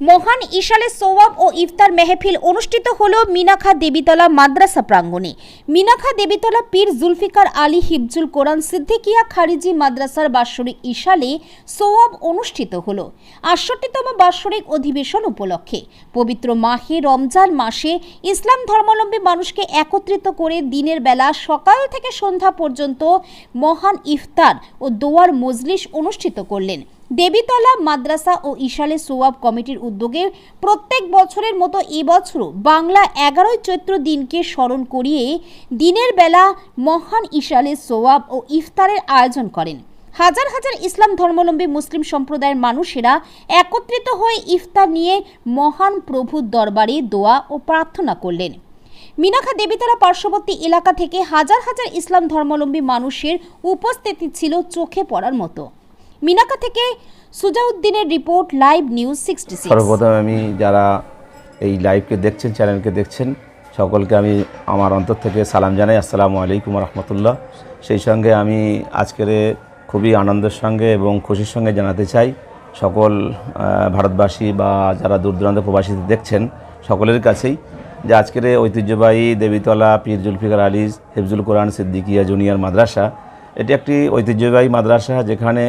মহান ইশালে সোয়াব ও ইফতার মেহফিল অনুষ্ঠিত হলো মিনাখা দেবীতলা মাদ্রাসা প্রাঙ্গণে। মিনাখা দেবীতলা পীর জুলফিকার আলী হিফজুল কোরআন সিদ্দিকিয়া খারিজি মাদ্রাসার বাৎসরিক ইশালে সোয়াব অনুষ্ঠিত হলো ৬৮তম বাৎসরিক অধিবেশন উপলক্ষে। পবিত্র মাহে রমজান মাসে ইসলাম ধর্মাবলম্বী মানুষকে একত্রিত করে দিনের বেলা সকাল থেকে সন্ধ্যা পর্যন্ত মহান ইফতার ও দোয়ার মজলিস অনুষ্ঠিত করলেন। দেবীতলা মাদ্রাসা ও ইশালে সোয়াব কমিটির উদ্যোগে প্রত্যেক বছরের মতো এবছরও বাংলা ১১ই চৈত্র দিনকে স্মরণ করিয়ে দিনের বেলা মহান ইশালে সোয়াব ও ইফতারের আয়োজন করেন। হাজার হাজার ইসলাম ধর্মাবলম্বী মুসলিম সম্প্রদায়ের মানুষেরা একত্রিত হয়ে ইফতার নিয়ে মহান প্রভুর দরবারে দোয়া ও প্রার্থনা করলেন। মিনাখা দেবীতলা পার্শ্ববর্তী এলাকা থেকে হাজার হাজার ইসলাম ধর্মাবলম্বী মানুষের উপস্থিতি ছিল চোখে পড়ার মতো। মিনাখা থেকে সুজাউদ্দিনের রিপোর্ট, লাইভ নিউজ 66। সর্বপ্রথম আমি যারা এই লাইভকে দেখছেন, চ্যানেলকে দেখছেন, সকলকে আমি আমার অন্তর থেকে সালাম জানাই। আসসালামু আলাইকুম রহমতুল্লাহ। সেই সঙ্গে আমি আজকের খুবই আনন্দের সঙ্গে এবং খুশির সঙ্গে জানাতে চাই সকল ভারতবাসী বা যারা দূর দূরান্ত প্রবাসীতে দেখছেন সকলের কাছেই যে আজকের ঐতিহ্যবাহী দেবীতলা পীর জুলফিকার আলী হিফজুল কোরআন সিদ্দিকিয়া জুনিয়র মাদ্রাসা, এটি একটি ঐতিহ্যবাহী মাদ্রাসা যেখানে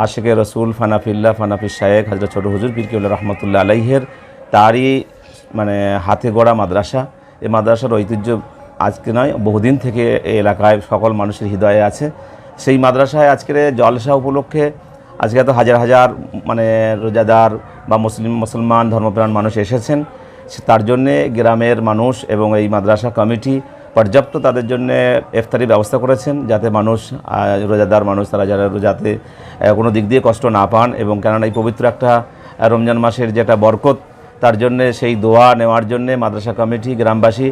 আশেকে রসুল ফানাফিল্লা ফানাফিস শায়েখ হযরত ছোট হুজুর পীর কেবলা রহমতুল্লাহ আলাইহের তারই হাতে গড়া মাদ্রাসা। এই মাদ্রাসার ঐতিহ্য আজকে নয়, বহুদিন থেকে এই এলাকায় সকল মানুষের হৃদয়ে আছে। সেই মাদ্রাসায় আজকের জলসা উপলক্ষে আজকে তো হাজার হাজার রোজাদার বা মুসলমান ধর্মপ্রাণ মানুষ এসেছেন। তার জন্যে গ্রামের মানুষ এবং এই মাদ্রাসা কমিটি পর্যাপ্ত তাদের জন্য ইফতারির ব্যবস্থা করেছেন, যাতে মানুষ রোজাদার মানুষ তারা যারা রোজাতে কোনো দিক দিয়ে কষ্ট না পান, এবং কেননা এই পবিত্র একটা রমজান মাসের যেটা বরকত, তার জন্যে সেই দোয়া নেওয়ার জন্যে মাদ্রাসা কমিটি গ্রামবাসী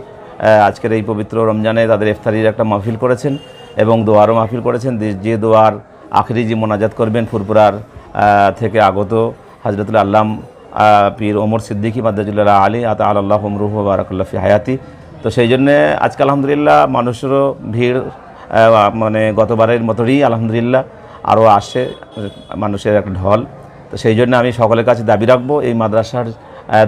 আজকের এই পবিত্র রমজানে তাদের ইফতারির একটা মাহফিল করেছেন এবং দোয়ারও মাহফিল করেছেন। যে দোয়ার আখরি যে মোনাজাত করবেন ফুরপুরার থেকে আগত হযরতুল আল্লাম পীর ওমর সিদ্দিকী মাদ্দাজুল্লাহ আলী আতা আল্লাহ উমরুহু ওয়া বারাকাল্লাহু ফি হায়াতি। তো সেই জন্যে আজকে আলহামদুলিল্লাহ মানুষেরও ভিড় গতবারের মতোই আলহামদুলিল্লাহ আরও আসছে মানুষের একটা ঢল। তো সেই জন্য আমি সকলের কাছে দাবি রাখবো এই মাদ্রাসার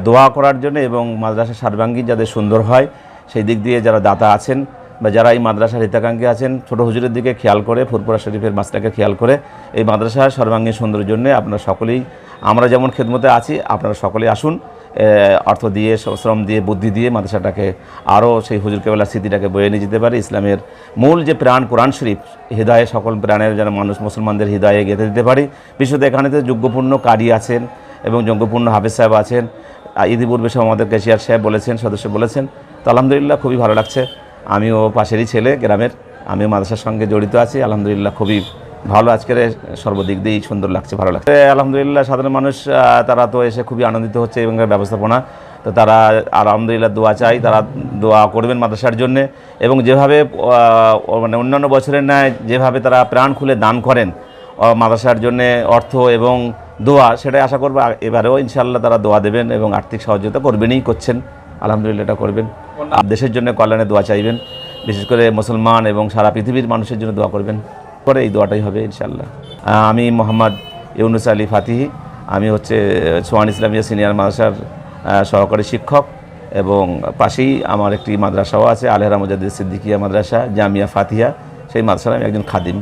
দোয়া করার জন্য এবং মাদ্রাসার সর্বাঙ্গীন যাতে সুন্দর হয় সেই দিক দিয়ে যারা দাতা আছেন বা যারা এই মাদ্রাসার হিতাকাঙ্ক্ষী আছেন ছোট হুজুরের দিকে খেয়াল করে, ফুরপুরা শরীফের মাসটাকে খেয়াল করে এই মাদ্রাসার সর্বাঙ্গীন সুন্দরের জন্য আপনারা সকলেই, আমরা যেমন খেদমতে আছি আপনারা সকলেই আসুন, অর্থ দিয়ে, শ্রম দিয়ে, বুদ্ধি দিয়ে মাদ্রাসাটাকে আরও সেই হুজুর কেবলার স্মৃতিটাকে বয়ে নিয়ে যেতে পারে। ইসলামের মূল যে প্রাণ কোরআন শরীফ হৃদয়ে সকল প্রাণের যেন মানুষ মুসলমানদের হৃদয়ে গেঁথে দিতে পারি। বিশেষত এখানে তো যোগ্যপূর্ণ কারি আছেন এবং যোগ্যপূর্ণ হাফেজ সাহেব আছেন। ইতিপূর্বে সব আমাদের ক্যাশিয়ার সাহেব বলেছেন, সদস্য বলেছেন। তো আলহামদুলিল্লাহ খুবই ভালো লাগছে। আমিও পাশেরই ছেলে গ্রামের, আমিও মাদ্রাসার সঙ্গে জড়িত আছি। আলহামদুলিল্লাহ খুবই ভালো, আজকের সর্বদিক দিয়েই সুন্দর লাগছে, ভালো লাগছে। আলহামদুলিল্লাহ সাধারণ মানুষ তারা তো এসে খুবই আনন্দিত হচ্ছে এবং ব্যবস্থাপনা, তো তারা আলহামদুলিল্লাহ দোয়া চাই, তারা দোয়া করবেন মাদ্রাসার জন্যে এবং যেভাবে অন্যান্য বছরের ন্যায় যেভাবে তারা প্রাণ খুলে দান করেন মাদ্রাসার জন্যে অর্থ এবং দোয়া, সেটাই আশা করবো এবারেও ইনশাআল্লাহ তারা দোয়া দেবেন এবং আর্থিক সহযোগিতা করবেনই, করছেন। আলহামদুলিল্লাহ এটা করবেন। দেশের জন্য কল্যাণে দোয়া চাইবেন, বিশেষ করে মুসলমান এবং সারা পৃথিবীর মানুষের জন্য দোয়া করবেন, পরে এই দোয়াটাই হবে ইনশাআল্লাহ। আমি মোহাম্মদ ইউনুস আলী ফাতিহি, আমি সোয়ান ইসলামিয়া সিনিয়র মাদ্রাসার সহকারী শিক্ষক এবং পাশেই আমার একটি মাদ্রাসাও আছে, আলেহরা মুজাদ্দিদ সিদ্দিকিয়া মাদ্রাসা জামিয়া ফাতিহা, সেই মাদ্রাসার আমি একজন খাদিম।